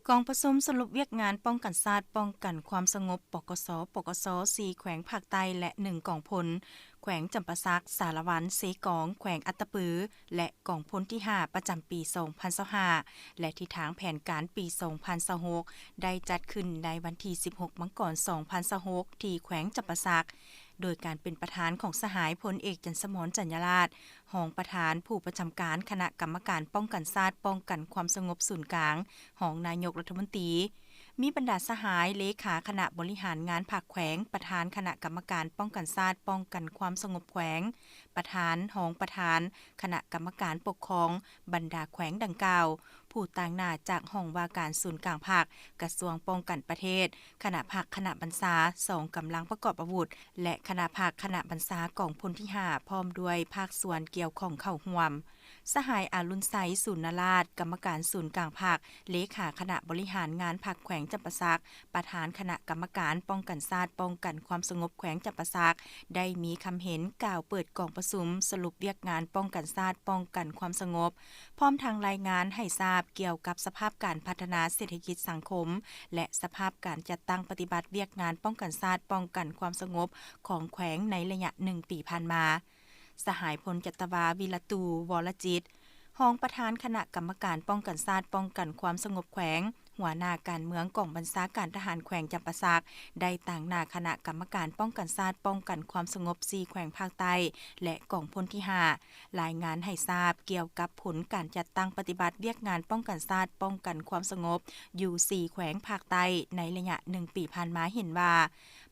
กองประชุมสรุปเวียกงานป้องกันชาติป้องกันความสงบปกสปกส4แขวงภาคใต้และ1กองพลแขวงจำปาสักสารวันเสกองแขวงอัตตปือและกองพลที่5ประจำปี2025และทิศทางแผนการปี2026ได้จัดขึ้นในวันที่16มกราคม2026ที่แขวงจำปาสักโดยการเป็นประธานของสหายพลเอกจันทร์สมรจัญญราษฎร์รองประธานผู้ประจำการคณะกรรมการป้องกันชาติป้องกันความสงบศูนย์กลางรองนายกรัฐมนตรีมีบรรดาสหายเลขาคณะบริหารงานภาคแขวงประธานคณะกรรมการป้องกันชาติป้องกันความสงบแขวงประธานรองประธานคณะกรรมการปกครองบรรดาแขวงดังกล่าวผู้ต่างหน้าจากห้องว่าการศูนย์กลางภาคกระทรวงป้องกันประเทศคณะภาคคณะบรรษา2กำลังประกอบอาวุธและคณะภาคคณะบรรษากองพลที่5พร้อมด้วยภาคส่วนเกี่ยวข้องเข้าร่วมสหายอารุณไซสุนราชกรรมการศูนย์กลางภาคเลขาคณะบริหารงานภาคแขวงจำปาสักประธานคณะกรรมการป้องกันชาติป้องกันความสงบแขวงจำปาสักได้มีคำเห็นกล่าวเปิดกองประชุมสรุปเวียกงานป้องกันชาติป้องกันความสงบพร้อมทางรายงานให้ทราบเกี่ยวกับสภาพการพัฒนาเศรษฐกิจสังคมและสภาพการจัดตั้งปฏิบัติเวียกงานป้องกันชาติป้องกันความสงบของแขวงในระยะ1ปีผ่านมาสหายพลจัตวาวิรตูวรจิตรองประธานคณะกรรมการป้องกันชาติป้องกันความสงบแขวงหัวหน้าการเมืองกองบัญชาการทหารแขวงจำปาสักได้ต่างหน้าคณะกรรมการป้องกันชาติป้องกันความสงบ4แขวงภาคใต้และกองพลที่5รายงานให้ทราบเกี่ยวกับผลการจัดตั้งปฏิบัติเวียกงานป้องกันชาติป้องกันความสงบอยู่4แขวงภาคใต้ในระยะ1ปีผ่านมาเห็นว่า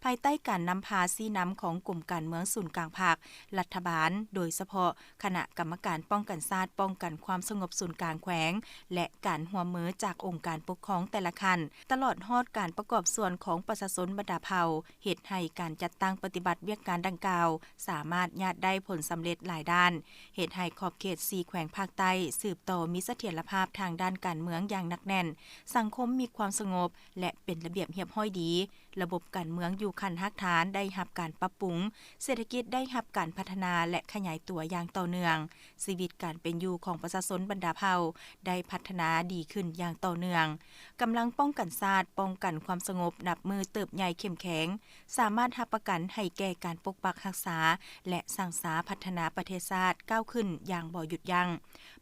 ภายใต้การนำพาชี้นำของกลุ่มการเมืองศูนย์กลางภาครัฐบาลโดยเฉพาะคณะกรรมการป้องกันชาติป้องกันความสงบศูนย์กลางแขวงและการร่วมมือจากองค์การปกครองแต่ละขั้นตลอดฮอดการประกอบส่วนของประชาชนบรรดาเผ่าเฮ็ดให้การจัดตั้งปฏิบัติเวียกการดังกล่าวสามารถญาติได้ผลสำเร็จหลายด้านเฮ็ดให้ขอบเขต4แขวงภาคใต้สืบต่อมีเสถียรภาพทางด้านการเมืองอย่างหนักแน่นสังคมมีความสงบและเป็นระเบียบเรียบร้อยดีระบบการเมืองอยู่ขั้นรากฐานได้รับการปรับปรุงเศรษฐกิจได้รับการพัฒนาและขยายตัวอย่างต่อเนื่องชีวิตการเป็นอยู่ของประชาชนบรรดาเผ่าได้พัฒนาดีขึ้นอย่างต่อเนื่องกำลังป้องกันชาติป้องกันความสงบนับมือเติบใหญ่เข้มแข็งสามารถรับประกันให้แก่การปกปักรักษาและสร้างสรรค์พัฒนาประเทศชาติก้าวขึ้นอย่างบ่หยุดยั้ง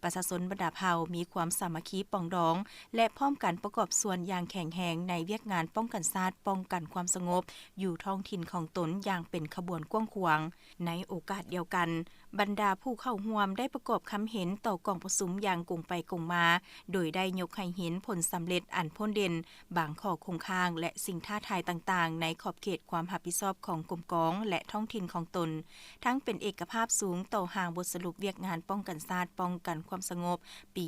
ประชาชนบรรดาเผ่ามีความสามัคคีปองดองและพร้อมกันประกอบส่วนอย่างแข็งแรงในเวียกงานป้องกันชาติป้องกันความสงบอยู่ท้องถิ่นของตนอย่างเป็นขบวนกว้างขวางในโอกาสเดียวกันบรรดาผู้เข้าร่วมได้ประกอบคำเห็นต่อกองประชุมอย่างกงไปกงมาโดยได้ยกให้เห็นผลสำเร็จอันพ้นเด่นบางข้อคงค้างและสิ่งท้าทายต่างๆในขอบเขตความรับผิดชอบของกรมกองและท้องถิ่นของตนทั้งเป็นเอกภาพสูงต่อห่างบทสรุปเวียกงานป้องกันชาติป้องกันความสงบปี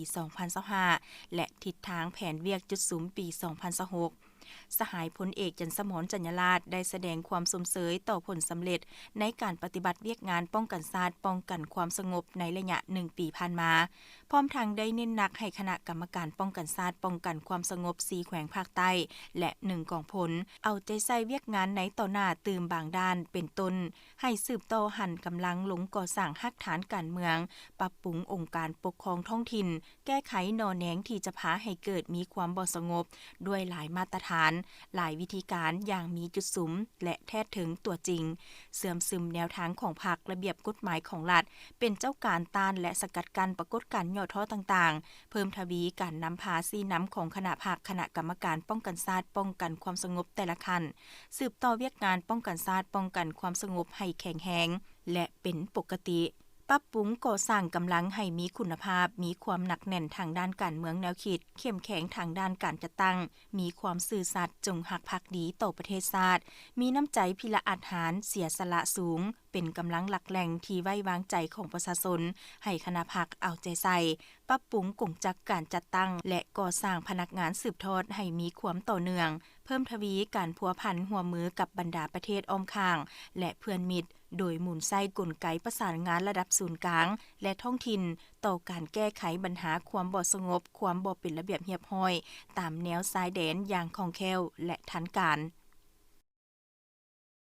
2025และทิศทางแผนเวียกจุดสูงปี2026สหายพลเอกจันทร์สมรจัญญราษฎร์ได้แสดงความสมเสยต่อผลสำเร็จในการปฏิบัติเวียกงานป้องกันชาติป้องกันความสงบในระยะ1ปีผ่านมาพร้อมทางได้เน้นหนักให้คณะกรรมการป้องกันชาติป้องกันความสงบ4แขวงภาคใต้และ1กองพลเอาใจใส่เวียกงานในต่อหน้าตื่มบางด้านเป็นต้นให้สืบต่อหันกำลังลงก่อสร้างรากฐานการเมืองปรับปรุงองค์การปกครองท้องถิ่นแก้ไขนอแหนงที่จะพาให้เกิดมีความบ่สงบด้วยหลายมาตรฐานหลายวิธีการอย่างมีจุดสุมและแท้ถึงตัวจริงเสื่อมซึมแนวทางของพรรคระเบียบกฎหมายของรัฐเป็นเจ้าการต้านและสกัดกั้นปรากฏการณ์ย่อท้อต่างๆเพิ่มทวีการนำพาซี่น้ำของคณะพรรคคณะกรรมการป้องกันชาติป้องกันความสงบแต่ละขั้นสืบต่อเวียกงานป้องกันชาติป้องกันความสงบให้แข็งแรงและเป็นปกติปรับปรุงก่อสร้างกำลังให้มีคุณภาพมีความหนักแน่นทางด้านการเมืองแนวคิดเข้มแข็งทางด้านการจัดตั้งมีความซื่อสัตย์จงรักภักดีต่อประเทศชาติมีน้ำใจพิละอาหารเสียสละสูงเป็นกำลังหลักแหล่งที่ไว้วางใจของประชาชนให้คณะพรรคเอาใจใส่ปรับปรุงกงจักการจัดตั้งและก่อสร้างพนักงานสืบทอดให้มีความต่อเนื่องเพิ่มทวีการพัวพันหัวมือกับบรรดาประเทศอ้อมข้างและเพื่อนมิตรโดยหมุนไส้กลไกประสานงานระดับศูนย์กลางและท้องถิ่นต่อการแก้ไขปัญหาความบ่สงบความบ่เป็นระเบียบเรียบร้อยตามแนวชายแดนอย่างคล่องแคล่วและทันการ